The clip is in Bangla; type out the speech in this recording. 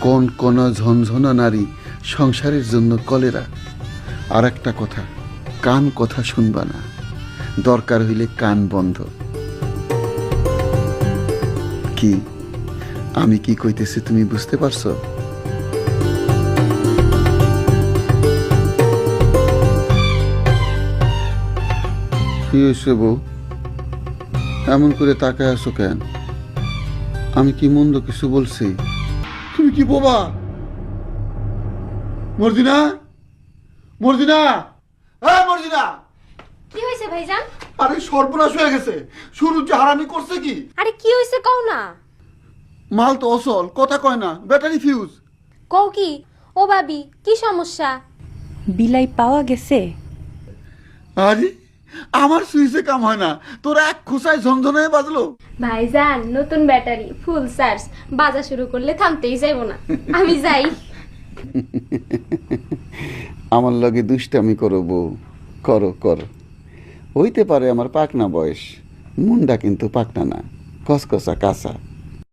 কোন কোন ঝনঝনা নারী সংসারের জন্য কলেরা। আর একটা কথা, কান কথা শুনবা না, দরকার হইলে কান বন্ধ। কি আমি কি কইতেছি তুমি বুঝতে পারছো? কি হয়েছে বউ, এমন করে তাকায় আছো কেন? আমি কি মন্দ কিছু বলছি? তুমি কি বোবা? মর্জিনা, মর্জিনা, হ্যাঁ মর্জিনা। কি হয়েছে ভাইজান? আরে সর্বনাশ হয়ে গেছে, সুরুজ যে হারামি করছে কি। আরে কি হয়েছে কও না। মাল তো অসল, কথা কয় না, ব্যাটারি ফিউজ। কও কি? ও ভাবি কি সমস্যা? বিলাই পাওয়া গেছে? আরে আমার সুইচে কাম হয় না, তোর এক খোসায় ঝনঝনে বাজলো। ভাইজান নতুন ব্যাটারি ফুল চার্জ, বাজা শুরু করলে থামতেই যাইব না। আমি যাই। আমার লগে দুষ্টামি করো বউ, করো করো। হইতে পারে আমার পাকনা বয়স, মুন্ডা কিন্তু পাকনা না, কসকসা কাঁচা।